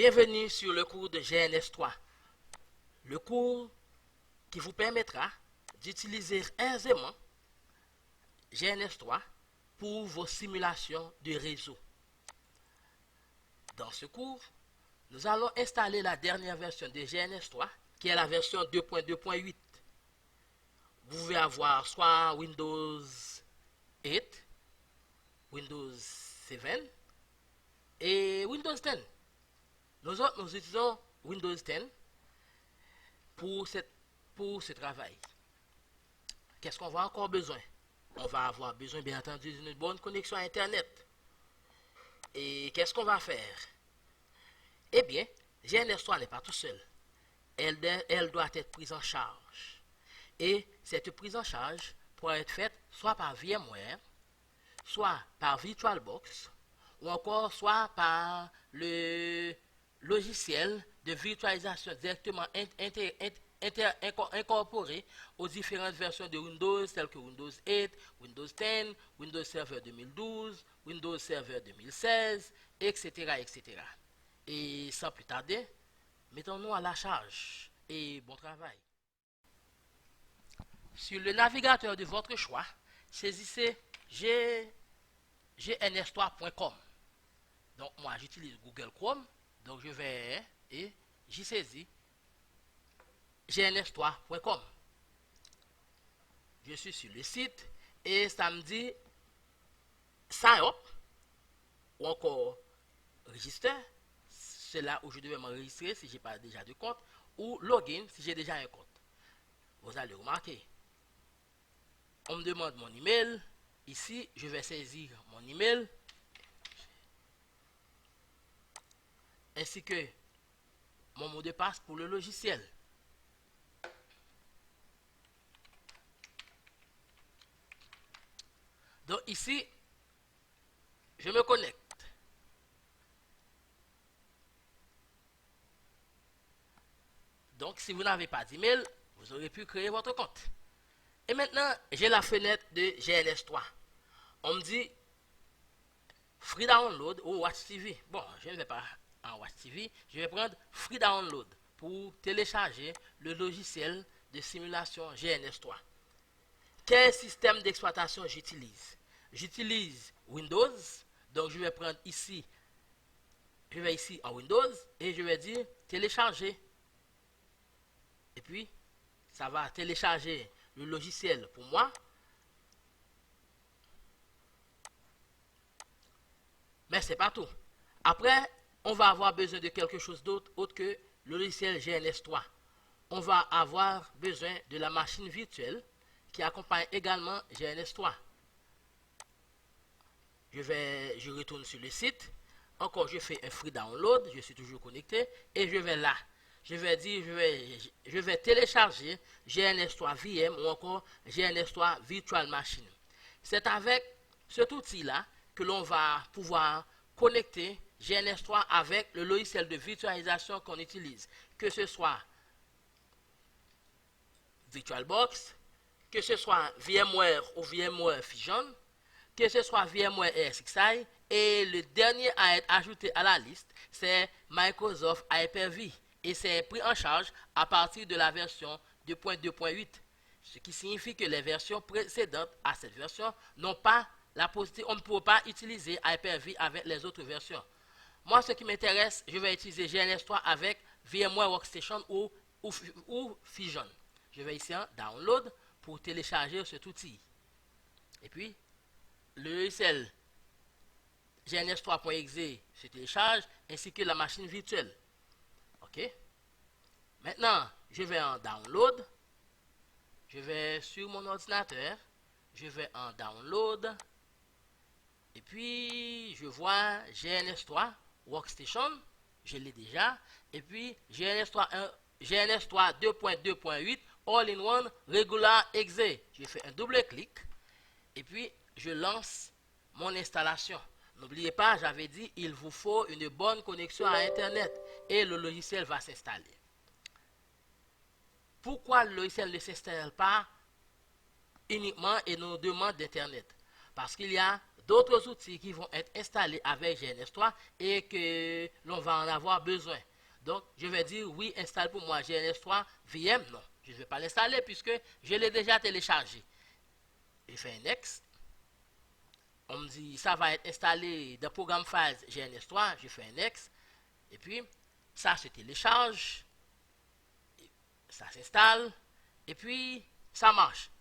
Bienvenue sur le cours de GNS3, le cours qui vous permettra d'utiliser aisément GNS3 pour vos simulations de réseau. Dans ce cours, nous allons installer la dernière version de GNS3, qui est la version 2.2.8. Vous pouvez avoir soit Windows 8, Windows 7 et Windows 10. Nous autres, nous utilisons Windows 10 pour ce travail. Qu'est-ce qu'on va encore besoin? On va avoir besoin, bien entendu, d'une bonne connexion à Internet. Et qu'est-ce qu'on va faire? Eh bien, GNS3 n'est pas tout seul. Elle doit être prise en charge. Et cette prise en charge pourra être faite soit par VMware, soit par VirtualBox, ou encore soit par le logiciel de virtualisation directement incorporé aux différentes versions de Windows, telles que Windows 8, Windows 10, Windows Server 2012, Windows Server 2016, etc., etc. Et sans plus tarder, mettons-nous à la charge et bon travail. Sur le navigateur de votre choix, saisissez gns3.com. Donc moi j'utilise Google Chrome, donc je vais et j'y saisis gns3.com. Je suis sur le site et ça me dit sign up ou encore register, c'est là où je devais m'enregistrer si je n'ai pas déjà de compte, ou login si j'ai déjà un compte. Vous allez remarquer, on me demande mon email. Ici, je vais saisir mon email ainsi que mon mot de passe pour le logiciel. Donc ici, je me connecte. Donc si vous n'avez pas d'email, vous aurez pu créer votre compte. Et maintenant, j'ai la fenêtre de GNS3. On me dit Free Download ou Watch TV. Bon, je ne vais pas en Watch TV. Je vais prendre Free Download pour télécharger le logiciel de simulation GNS3. Quel système d'exploitation j'utilise? J'utilise Windows. Donc, je vais prendre ici. Je vais ici en Windows et je vais dire télécharger. Et puis, ça va télécharger le logiciel pour moi. Mais c'est pas tout. Après, on va avoir besoin de quelque chose d'autre autre que le logiciel GNS3. On va avoir besoin de la machine virtuelle qui accompagne également GNS3. Je retourne sur le site. Encore, je fais un free download. Je suis toujours connecté. Et je vais là. Je vais dire, je vais télécharger GNS3 VM ou encore GNS3 Virtual Machine. C'est avec cet outil-là que l'on va pouvoir connecter GNS3 avec le logiciel de virtualisation qu'on utilise. Que ce soit VirtualBox, que ce soit VMware ou VMware Fusion, que ce soit VMware ESXi, et le dernier à être ajouté à la liste, c'est Microsoft Hyper-V. Et c'est pris en charge à partir de la version 2.2.8. Ce qui signifie que les versions précédentes à cette version n'ont pas la possibilité, on ne peut pas utiliser Hyper-V avec les autres versions. Moi, ce qui m'intéresse, je vais utiliser GNS3 avec VMware Workstation ou Fusion. Je vais ici en Download pour télécharger cet outil. Et puis, le logiciel GNS3.exe se télécharge ainsi que la machine virtuelle. OK? Maintenant, je vais en Download. Je vais sur mon ordinateur. Je vais en Download. Et puis, je vois GNS3 Workstation. Je l'ai déjà. Et puis, GNS3 2.2.8 All-in-One Regular Exe. Je fais un double clic. Et puis, je lance mon installation. N'oubliez pas, j'avais dit, il vous faut une bonne connexion à Internet et le logiciel va s'installer. Pourquoi le logiciel ne s'installe pas uniquement et nous demande d'Internet? Parce qu'il y a d'autres outils qui vont être installés avec GNS3 et que l'on va en avoir besoin. Donc, je vais dire oui, installe pour moi GNS3 VM. Non, je ne vais pas l'installer puisque je l'ai déjà téléchargé. Je fais un next. On me dit ça va être installé dans le programme Files GNS3. Je fais un next. Et puis, ça se télécharge. Ça s'installe. Et puis, ça marche.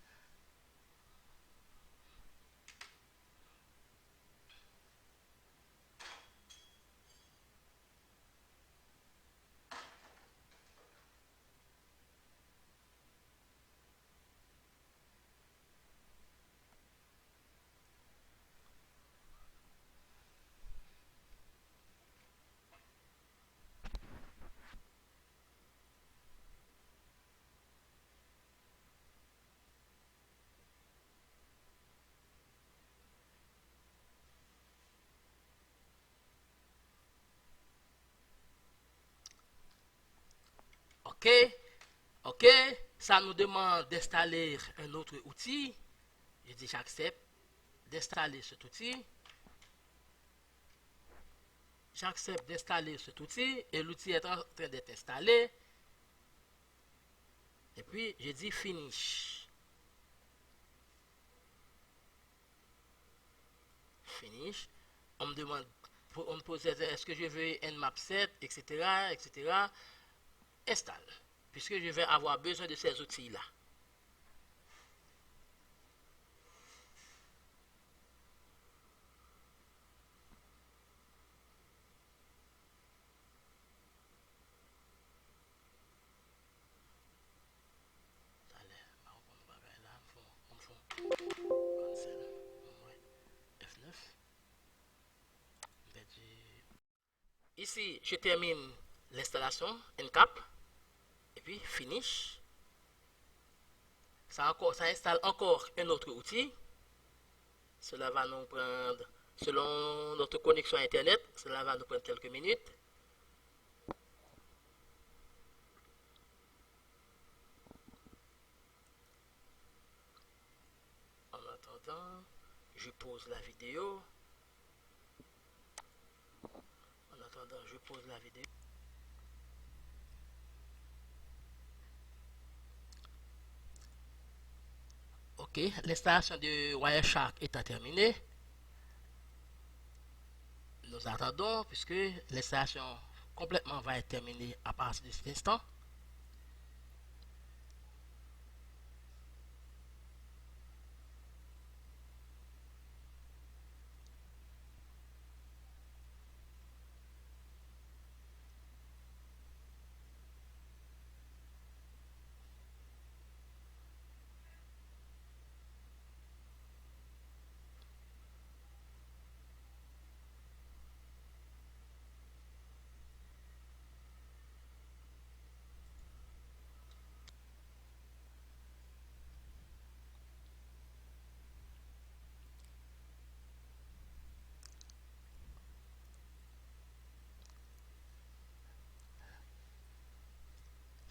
OK. OK. Ça nous demande d'installer un autre outil. Je dis j'accepte d'installer cet outil. J'accepte d'installer cet outil et l'outil est en train d'être installé. Et puis, je dis finish. Finish. On me demande, on me pose est-ce que je veux Nmap 7, etc., etc. Installe. Puisque je vais avoir besoin de ces outils-là. Ici, je termine l'installation, Ncap, et puis finish. Ça installe encore un autre outil. Cela va nous prendre, selon notre connexion Internet, cela va nous prendre quelques minutes. En attendant, je pose la vidéo. En attendant, je pose la vidéo. Ok, l'installation de Wireshark est terminée. Nous attendons puisque l'installation complètement va être terminée à partir de cet instant.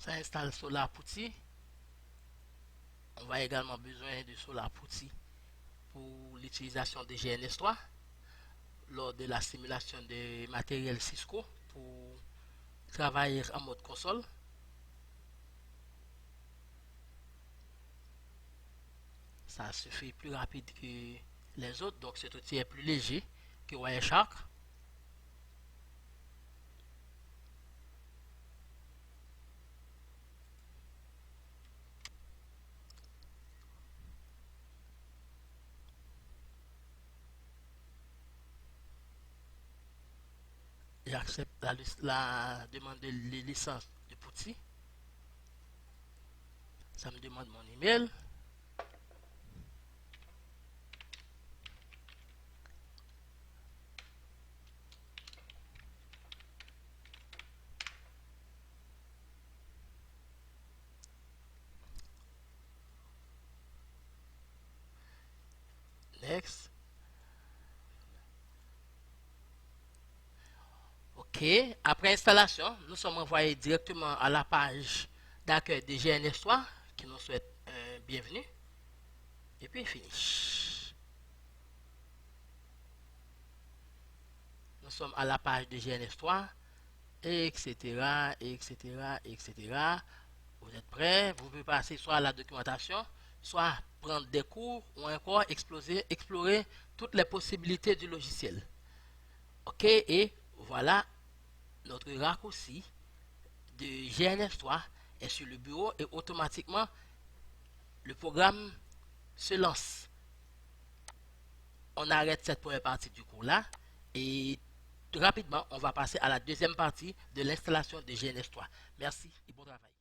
Ça installe SolarPutty. On va également besoin de SolarPutty pour l'utilisation de GNS3 lors de la simulation de matériel Cisco pour travailler en mode console. Ça se fait plus rapide que les autres, donc cet outil est plus léger que Wireshark. J'accepte la demande de licence de Putty. Ça me demande mon email. Next. OK. Après installation, nous sommes envoyés directement à la page d'accueil de GNS3 qui nous souhaite bienvenue. Et puis finish. Nous sommes à la page de GNS3, etc., etc., etc. Vous êtes prêts? Vous pouvez passer soit à la documentation, soit prendre des cours ou encore explorer toutes les possibilités du logiciel. OK, et voilà, notre raccourci de GNS3 est sur le bureau et automatiquement le programme se lance. On arrête cette première partie du cours là et rapidement on va passer à la deuxième partie de l'installation de GNS3. Merci et bon travail.